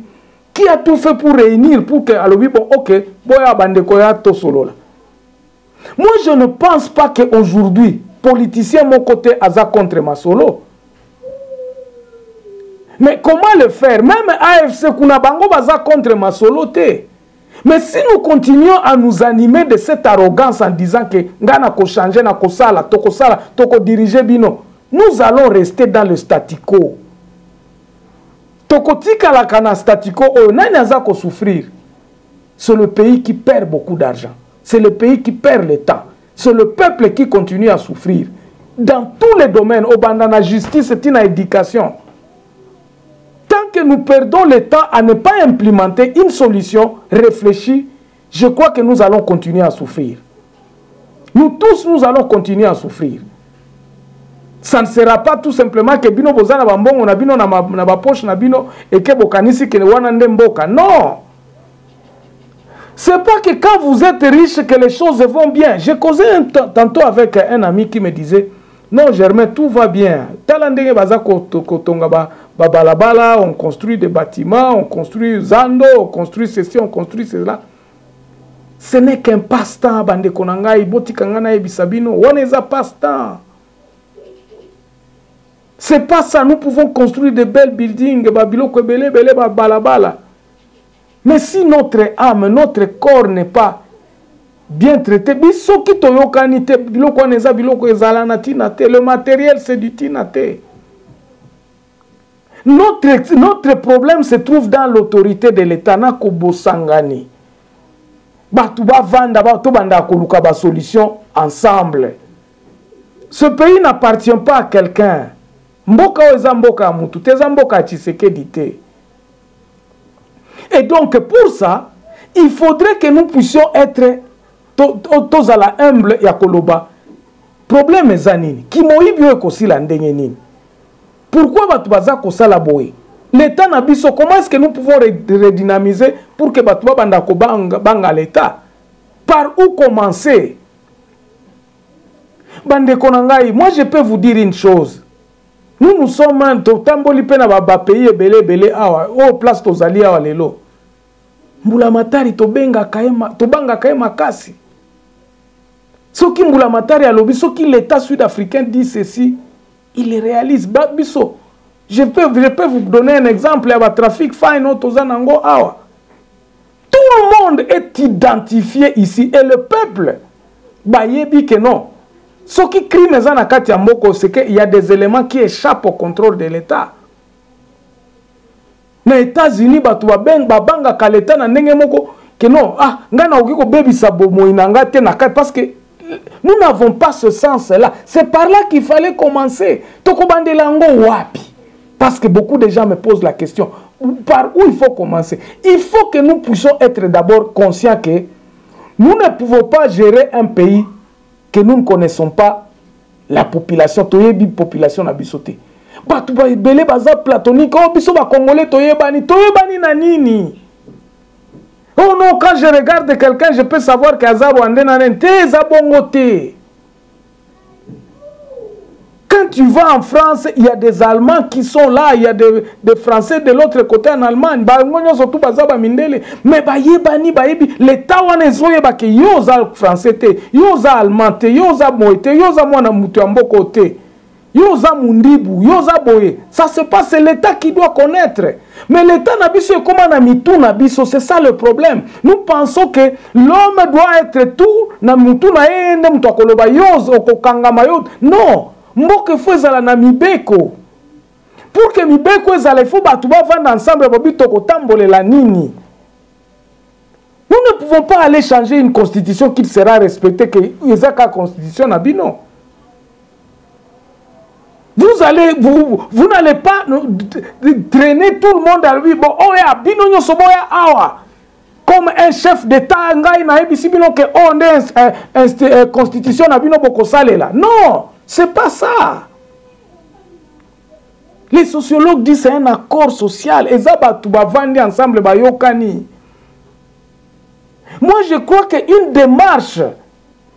qui a tout fait pour réunir, pour que, alors oui, bon, ok, boya bandekoya to solo là. Moi, je ne pense pas qu'aujourd'hui, politicien mon côté, aza contre ma solo. Mais comment le faire? Même AFC Kunabango baza contre Masolote. Mais si nous continuons à nous animer de cette arrogance en disant que ngana ko changer na ko sala, toko diriger bino, nous allons rester dans le statu quo. Toko tika la kana statu quo, nani aza ko souffrir? C'est le pays qui perd beaucoup d'argent. C'est le pays qui perd le temps. C'est le peuple qui continue à souffrir. Dans tous les domaines, au bandana justice, c'est une éducation. Tant que nous perdons le temps à ne pas implémenter une solution réfléchie, je crois que nous allons continuer à souffrir. Nous tous, nous allons continuer à souffrir. Ça ne sera pas tout simplement que bino bozana bambongo na bino na ba poche na bino et que bokanisi que wana ndemboka. Non. C'est pas que quand vous êtes riche que les choses vont bien. J'ai causé tantôt avec un ami qui me disait non Germain, tout va bien. Talandenge bazako kotonga ba balabala, on construit des bâtiments, on construit Zando, on construit ceci, on construit cela. Ce n'est qu'un passe-temps bande konanga iboti kangana ebisabino, on est à passe-temps. C'est pas ça, nous pouvons construire de belles buildings, babiloko belé belé ba balabala. Mais si notre âme, notre corps n'est pas bien traité, le matériel c'est du tinate. Notre problème se trouve dans l'autorité de l'État. Solution ensemble. Ce pays n'appartient pas à quelqu'un. Et donc pour ça, il faudrait que nous puissions être tous à la humble ya koloba. Problème est nini. Qui moïbi ekosi la ndenge nini. Pourquoi batu baza kosala boye? L'État na biso, comment est-ce que nous pouvons redynamiser pour que batu banda ko banga l'État? Par où commencer? Bande konangai, moi je peux vous dire une chose. Nous sommes un tamboli pena ba pays belé awa, au place tozali awa lelo. Mbulamatari tobanga kaema kasi. Soki Mbulamatari alobi, soki l'État sud-africain dit ceci, il le réalise. Biso, je peux vous donner un exemple. Il y a trafic fine tozanango awa. Tout le monde est identifié ici et le peuple bayebi que non. Soki crime zana kati ya mboko, c'est qu'il y a des éléments qui échappent au contrôle de l'État. Na États-Unis batu babanga ka l'État na ndenge moko que non ngana okiko baby sabo moinanga te na parce que nous n'avons pas ce sens-là. C'est par là qu'il fallait commencer. Toko bandelango wapi? Parce que beaucoup de gens me posent la question. Par où il faut commencer? Il faut que nous puissions être d'abord conscients que nous ne pouvons pas gérer un pays que nous ne connaissons pas la population. Toyebi population na bisoté. Batu ba belé baza platonique. Oh biso ba congolais toyebani na nini? Oh non, quand je regarde quelqu'un, je peux savoir qu'Aza Rwandais nanen te zabongote. Quand tu vas en France, il y a des Allemands qui sont là, il y a des Français de l'autre côté en Allemagne. Mais l'État wana ezoyeba ke yoza français te, yoza allemand te, yoza moite, yoza mwana mutu ya mboko te. Yoza mundibu, yoza boye. Ça se passe, c'est l'État qui doit connaître. Mais l'État nabiso est comme un amitou nabiso, c'est ça le problème. Nous pensons que l'homme doit être tout, namutu na ende mutokoloba yoza okokangama yoza. Non, mboke fwezala na mibeko. Pour que mibeko ezala faut batu bavanda ensemble babito kotambolela nini. Nous ne pouvons pas aller changer une constitution qui sera respectée que ezaka constitution nabino. Vous n'allez pas traîner tout le monde à lui. Bon, oh ya, bino nyo soboya awa. Comme un chef d'État, ngai na ebisi bino que on est constitution na bino boko sale là. Non, c'est pas ça. Les sociologues disent c'est un accord social. Et ça ba tuba vandi ensemble ba yokani. Moi je crois qu'une démarche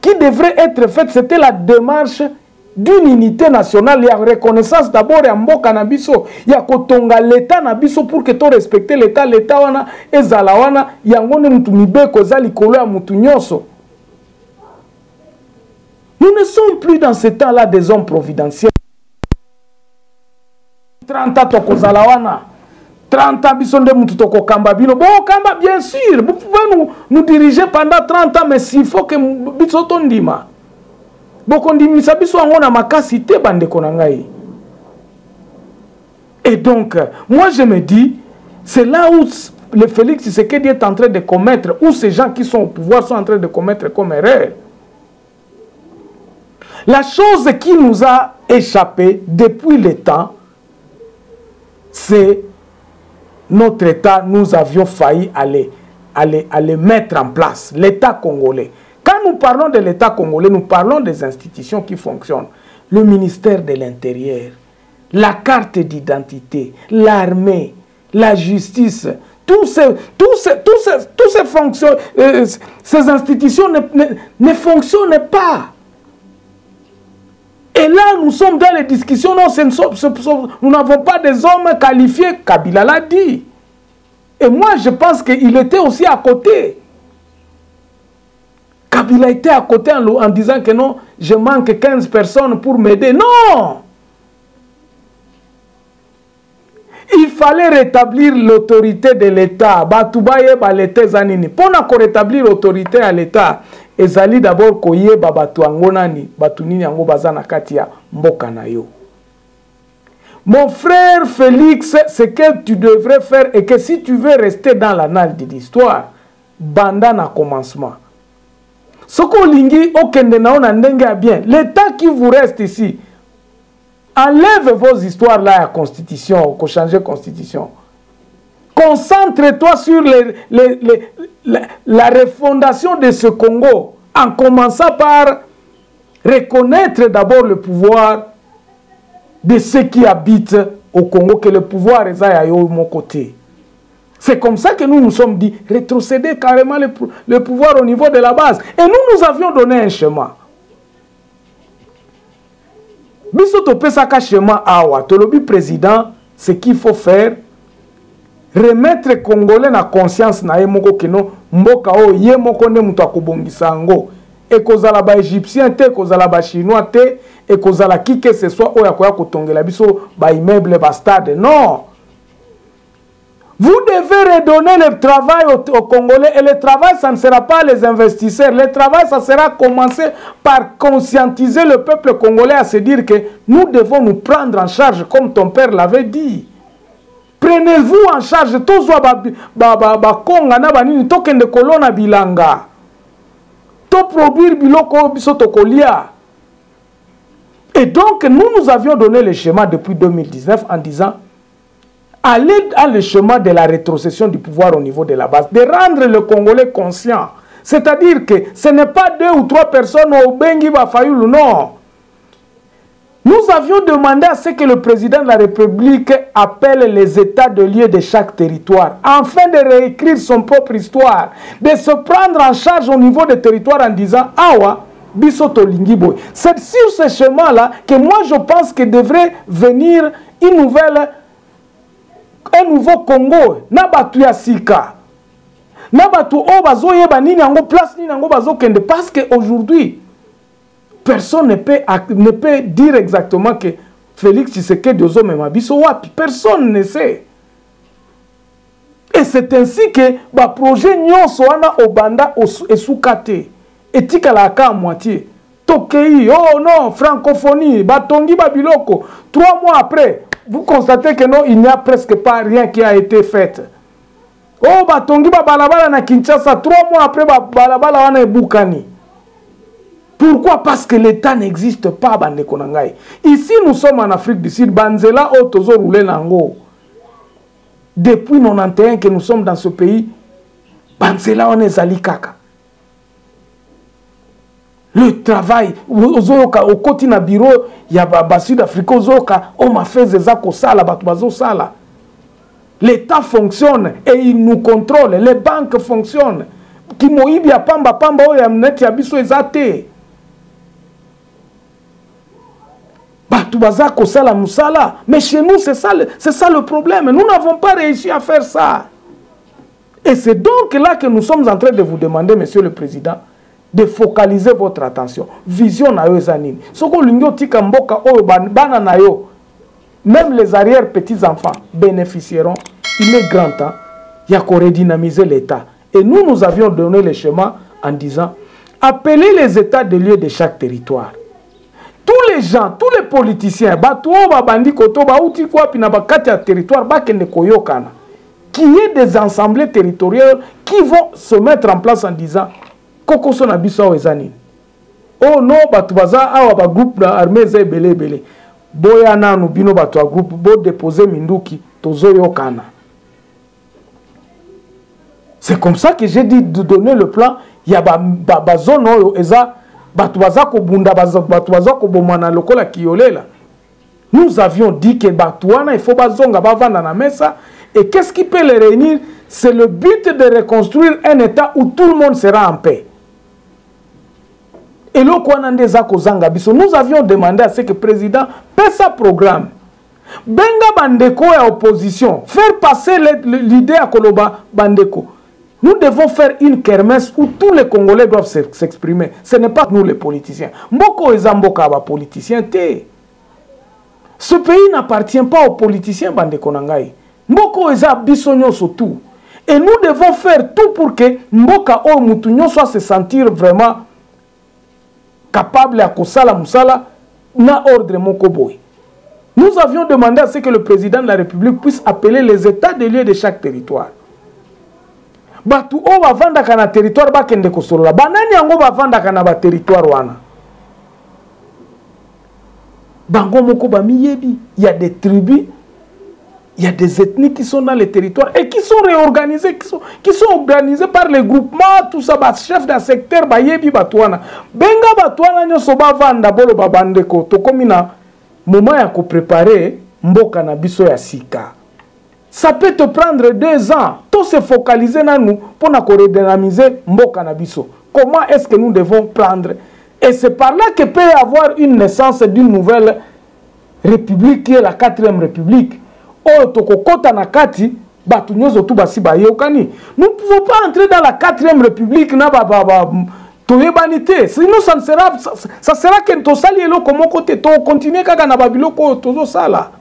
qui devrait être faite, c'était la démarche d'une unité nationale. Il y a reconnaissance d'abord ya mboka na biso, ya kotonga l'État na biso pour que to respecter l'État. L'État wana ezala wana yangone mutu mibeko za likolo ya mutu nyoso. Nous ne sommes plus dans ce temps-là des hommes providentiels. 30 ans tokozala wana 30 ans biso nde mutu tokokamba bino bon kamba bien sûr vous pouvez nous diriger pendant 30 ans mais s'il faut que biso tondima bokondimisa biso yango na makasi te bandeko na ngai. Et donc moi je me dis c'est là où le Félix Tshisekedi est en train de commettre, ou ces gens qui sont au pouvoir sont en train de commettre comme erreur. La chose qui nous a échappé depuis le temps, c'est notre État, nous avions failli aller mettre en place, l'État congolais. Quand nous parlons de l'État congolais, nous parlons des institutions qui fonctionnent. Le ministère de l'Intérieur, la carte d'identité, l'armée, la justice, ces fonctions, ces institutions ne fonctionnent pas. Et là, nous sommes dans les discussions. Non, nous n'avons pas des hommes qualifiés. Kabila l'a dit. Et moi, je pense qu'il était aussi à côté. Kabila était à côté en disant que non, je manque 15 personnes pour m'aider. Non! Il fallait rétablir l'autorité de l'État. Batoubaye balete zanini. Pour rétablir l'autorité à l'État, ezali d'abord koye babatu angonani, batunini ango bazana katia mboka na yo. Mon frère Félix, ce que tu devrais faire et que si tu veux rester dans l'annale de l'histoire, banda na commencement. Soko lingi okende na ona ndenge bien. L'État qui vous reste ici, enlève vos histoires là à la constitution, qu'on change la constitution. Concentre-toi sur la refondation de ce Congo, en commençant par reconnaître d'abord le pouvoir de ceux qui habitent au Congo, que le pouvoir est à mon côté. C'est comme ça que nous nous sommes dit, rétrocéder carrément le pouvoir au niveau de la base. Et nous avions donné un chemin. Biso to pesaka schéma awa tolobi président ce qu'il faut faire remettre congolais na conscience na ye moko keno mboka o ye moko nde mutu akobongisa ngo ekozala ba égyptien te ekozala ba chinois te ekozala qui que ce soit oya koya kotongela biso ba immeuble ba stade. Non, vous devez redonner le travail aux Congolais. Et le travail, ça ne sera pas les investisseurs. Le travail, ça sera commencer par conscientiser le peuple congolais à se dire que nous devons nous prendre en charge comme ton père l'avait dit. Prenez-vous en charge. Et donc, nous avions donné le schéma depuis 2019 en disant aller à le chemin de la rétrocession du pouvoir au niveau de la base, de rendre le Congolais conscient. C'est-à-dire que ce n'est pas 2 ou 3 personnes au Bengi Bafayoulou, non. Nous avions demandé à ce que le président de la République appelle les états de lieu de chaque territoire, afin de réécrire son propre histoire, de se prendre en charge au niveau des territoires en disant « Awa, Bisoto Lingiboy ». C'est sur ce chemin-là que moi je pense que devrait venir un nouveau Congo, nabatu ya sika, nabatu o bazo yeba nini yango place nini yango bazo kende, parce que aujourd'hui personne ne peut dire exactement que Félix Tshisekedi ozo mema biso wapi, personne ne sait. Et c'est ainsi que ba projet nyonso wana obanda esukate etika la ka moitié tokei oh non francophonie batongi babiloko 3 mois après. Vous constatez que non, il n'y a presque pas rien qui a été fait. Oh, batongi ba balabala na Kinshasa 3 mois après balabala wana ebukani. Pourquoi? Parce que l'État n'existe pas, bande konangai. Ici, nous sommes en Afrique du Sud. Banzela o tozo roulé nango. Depuis 91 que nous sommes dans ce pays, Banzela on est zalikaka. Le travail, au côté na bureau, il y a ba Sud-Africain, on m'a fait des sala, sala. L'État fonctionne et il nous contrôle. Les banques fonctionnent. Qui moïbi ya pamba o ya mnet ya biso ezate. Batubazako sala musala. Mais chez nous, c'est ça le problème. Nous n'avons pas réussi à faire ça. Et c'est donc là que nous sommes en train de vous demander, Monsieur le Président, de focaliser votre attention. Vision na yo zanini. Soko lingo tika mboka oyo bana na yo. même les arrière-petits-enfants bénéficieront. Il est grand temps, il y a qu'à redynamiser l'État. Et nous avions donné le schéma en disant, appelez les états de lieu de chaque territoire. Tous les gens, tous les politiciens, qui est des assemblées territoriales qui vont se mettre en place en disant, Koko sona biso ezani. Oh non, batubaza awa groupe armée belé. Boya nanu bino batu groupe bo déposer minduki tozo yokana. C'est comme ça que j'ai dit de donner le plan. Il y a ba zone eza batubaza ko bunda batubaza ko bomana lokola kiolela. Nous avions dit que batuana il faut bazonga bavanda na mesa et qu'est-ce qui peut les réunir? C'est le but de reconstruire un état où tout le monde sera en paix. Et nous avions demandé à ce que le président paie sa programme. Benga Bandeko et opposition, faire passer l'idée à Koloba Bandeko. Nous devons faire une kermesse où tous les Congolais doivent s'exprimer. Ce n'est pas nous les politiciens. Mboko ezamboka ba politiciens te. Ce pays n'appartient pas aux politiciens Bandeko Nangai. Mboko eza bisonyo surtout. Et nous devons faire tout pour que Mboka o Mutunyo soit se sentir vraiment capable à Kosala Moussala na ordre Mokoboy. Nous avions demandé à ce que le président de la République puisse appeler les états de lieu de chaque territoire. Batu o bavanda kana territoire bakende kosolola. Banani yango bavanda kana ba territoire wana. Bango moko ba miyebi, il y a des tribus, il y a des ethnies qui sont dans les territoires et qui sont réorganisées, qui sont organisées par les groupements, tout ça, chef d'un secteur, bayebi batouana. Benga batouana nyoso bavanda bolo babandeko. To komina moment ya ko préparer mboka na biso ya sika. Ça peut te prendre 2 ans. Tout se focaliser dans nous pour nous redynamiser mboka na biso. Comment est-ce que nous devons prendre? Et c'est par là que peut y avoir une naissance d'une nouvelle république qui est la 4e république. Oh, tokokota na kati, batu nyozo tu basi ba yokani. Nous ne pouvons pas entrer dans la 4e république na toyebanité. Sinon ça sera que to sali elo comme côté to continuer kaka na babiloko tozo sala.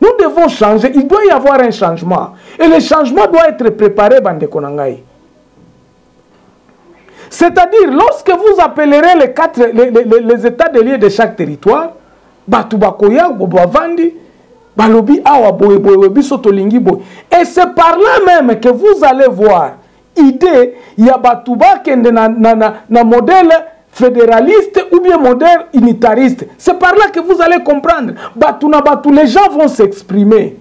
Nous devons changer, il doit y avoir un changement. Et le changement doit être préparé bande konangai. C'est-à-dire lorsque vous appellerez les états de lieu de chaque territoire, batu bakoya bobavandi balobi awa boye boye biso tolingi boye. Et c'est par là même que vous allez voir idée ya batuba kende na modèle fédéraliste ou bien modèle unitariste. C'est par là que vous allez comprendre. Batuna batu, les gens vont s'exprimer.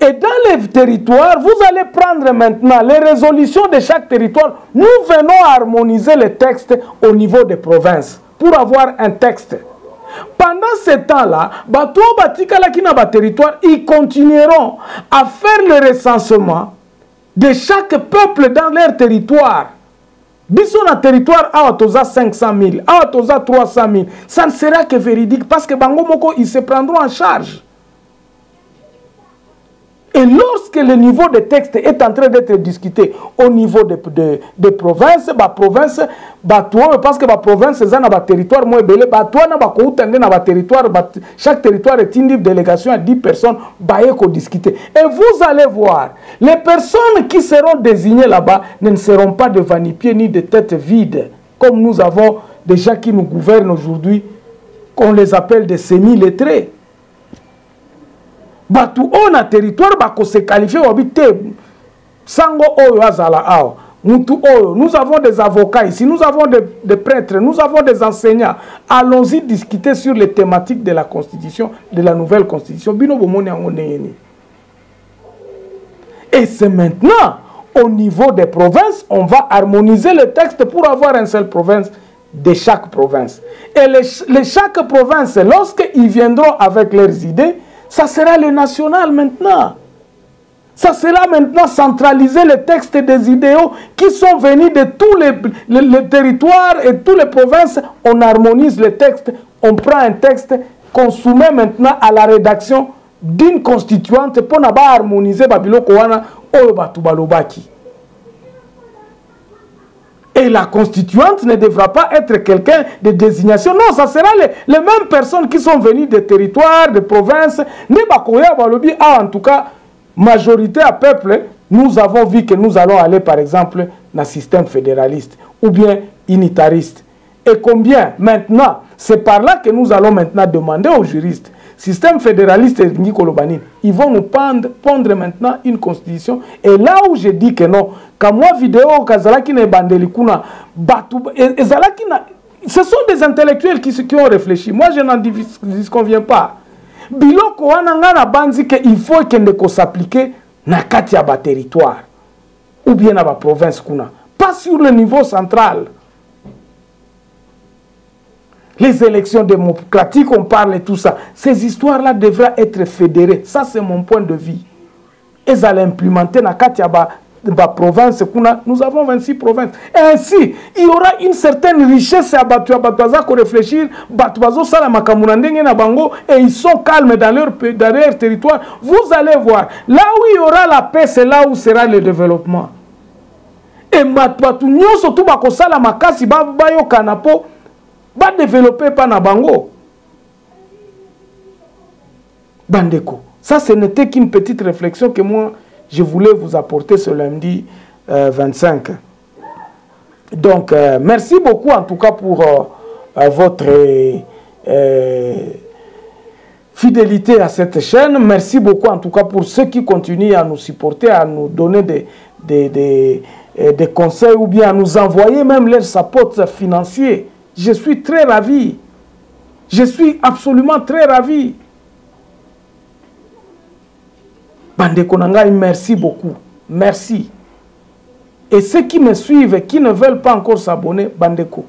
Et dans les territoires, vous allez prendre maintenant les résolutions de chaque territoire. Nous venons harmoniser les textes au niveau des provinces pour avoir un texte. Pendant ce temps-là, ils continueront à faire le recensement de chaque peuple dans leur territoire. Bisson a territoire à Otoza 500 000, à Otoza 300 000. Ça ne sera que véridique parce que Bango Moko, ils se prendront en charge. Et lorsque le niveau de texte est en train d'être discuté au niveau des provinces, parce que la province est un territoire, chaque territoire est une délégation à 10 personnes, discuter. Et vous allez voir, les personnes qui seront désignées là-bas ne seront pas de vanipiés ni de têtes vides, comme nous avons des gens qui nous gouvernent aujourd'hui, qu'on les appelle des semi-lettrés. Batu on a territoire bako se qualifier wabite sango oyo azala ao mutu oyo. Nous avons des avocats ici, nous avons des prêtres, nous avons des enseignants. Allons-y discuter sur les thématiques de la constitution, de la nouvelle constitution. Bino bomone angone. Et c'est maintenant au niveau des provinces, on va harmoniser le texte pour avoir une seule province de chaque province. Et chaque province, lorsqu'ils viendront avec leurs idées, ça sera le national maintenant. Ça sera maintenant centraliser les textes des idéaux qui sont venus de tous les territoires et toutes les provinces. On harmonise les textes, on prend un texte qu'on soumet maintenant à la rédaction d'une constituante pour ne pas harmoniser Babilo Kowana ou Batubalobaki. Et la constituante ne devra pas être quelqu'un de désignation. Non, ça sera les mêmes personnes qui sont venues des territoires, des provinces. En tout cas, majorité à peuple, nous avons vu que nous allons aller, par exemple, dans le système fédéraliste ou bien unitariste. Et combien maintenant, c'est par là que nous allons maintenant demander aux juristes, système fédéraliste et Nicolobani, ils vont nous pondre maintenant une constitution. Et là où je dis que non, quand moi vidéo, Kazalaki ne Bandelikuna, ce sont des intellectuels qui ont réfléchi. Moi, je n'en disconviens pas. Biloko Wanangana Banzi qu'il faut que s'applique na katia ba territoire ou bien na ba province kuna, pas sur le niveau central. Les élections démocratiques, on parle et tout ça. Ces histoires-là devraient être fédérées. Ça, c'est mon point de vue. Et ça l'implémenter dans la province. Nous avons 26 provinces. Et ainsi, il y aura une certaine richesse à Batuabaza pour réfléchir. Batuazo et ils sont calmes dans leur territoire. Vous allez voir. Là où il y aura la paix, c'est là où sera le développement. Et Batuatu, surtout Bakosala Makasi, Bayo Kanapo, va développer par Nabango. Bandeko. Ça, ce n'était qu'une petite réflexion que moi, je voulais vous apporter ce lundi 25. Donc, merci beaucoup en tout cas pour votre fidélité à cette chaîne. Merci beaucoup en tout cas pour ceux qui continuent à nous supporter, à nous donner des conseils ou bien à nous envoyer même leurs supports financiers. Je suis très ravi. Je suis absolument très ravi. Bandeko Nangai, merci beaucoup. Merci. Et ceux qui me suivent et qui ne veulent pas encore s'abonner, Bandeko,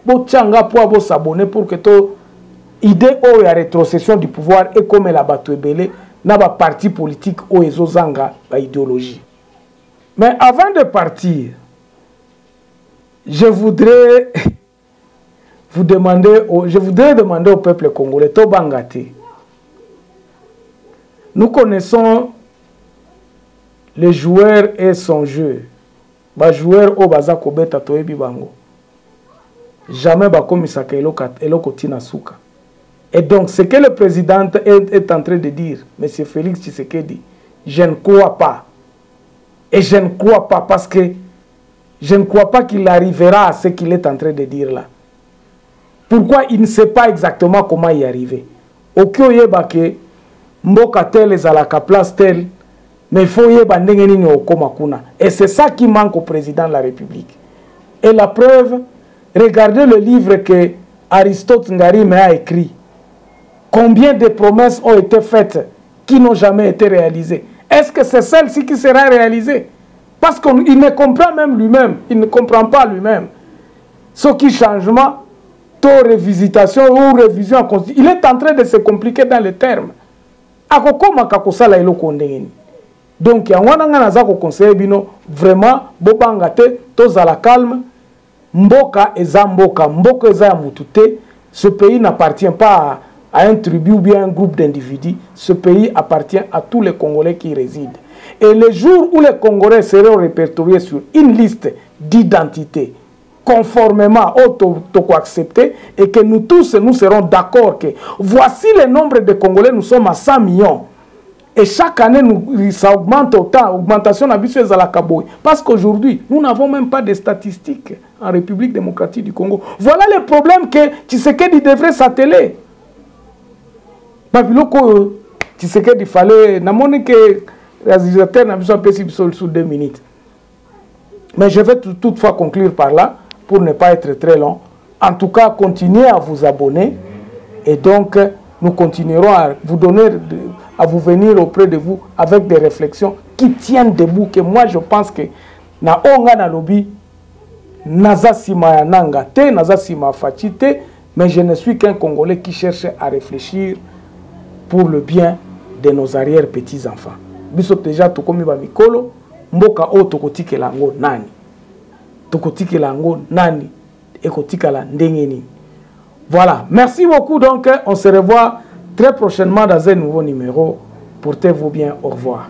Bochanga pour s'abonner pour que to idée ou la rétrocession du pouvoir et comme la Batuebele n'a pas parti politique ou ezozanga la idéologie. Mais avant de partir, je voudrais demander au peuple congolais, Tobangate. Nous connaissons le joueur et son jeu. Ba joueur au baza kobeta toebi bango. Jamais ba komisaka eloko tina suka. Et donc ce que le président est en train de dire, M. Félix Tshisekedi, je ne crois pas. Et je ne crois pas parce que je ne crois pas qu'il arrivera à ce qu'il est en train de dire là. Pourquoi il ne sait pas exactement comment y arriver? Okyo yebake mboka tel ezalaka place tel, mais il faut yeba ndenge nini okoma kuna. Et c'est ça qui manque au président de la République. Et la preuve, regardez le livre que Aristote Ngarime a écrit. Combien de promesses ont été faites qui n'ont jamais été réalisées? Est-ce que c'est celle-ci qui sera réalisée? Parce qu'il ne comprend même lui-même. Il ne comprend pas lui-même. Ce qui changement, révisitation ou révision, il est en train de se compliquer dans les termes. Donc, il y a un conseil vraiment, bobangate, tozala calme, mboka eza mboka, mboka eza mutute. Ce pays n'appartient pas à un tribu ou bien un groupe d'individus. Ce pays appartient à tous les Congolais qui y résident. Et le jour où les Congolais seront répertoriés sur une liste d'identité, conformément au toko accepté, et que nous tous nous serons d'accord que voici le nombre de Congolais, nous sommes à 100 millions. Et chaque année, ça augmente autant, augmentation habituelle à la Kaboy. Parce qu'aujourd'hui, nous n'avons même pas de statistiques en République démocratique du Congo. Voilà le problème que Tshisekedi devrait s'atteler. Babiloko, Tshisekedi fallait, n'a pas que le réalisateur n'a pas pu sous 2 minutes. Mais je vais toutefois conclure par là, pour ne pas être très long. En tout cas, continuez à vous abonner. Et donc, nous continuerons à vous donner, à vous venir auprès de vous avec des réflexions qui tiennent debout. Que moi, je pense que na onga na lobby, naza sima nanga te, naza sima fachi te, mais je ne suis qu'un Congolais qui cherche à réfléchir pour le bien de nos arrière-petits-enfants. Biso déjà tokomi ba mikolo, mboka o tokotike lango nani. Tokotike lango nani ekotika la ndengeni. Voilà, merci beaucoup donc, on se revoit très prochainement dans un nouveau numéro. Portez-vous bien, au revoir.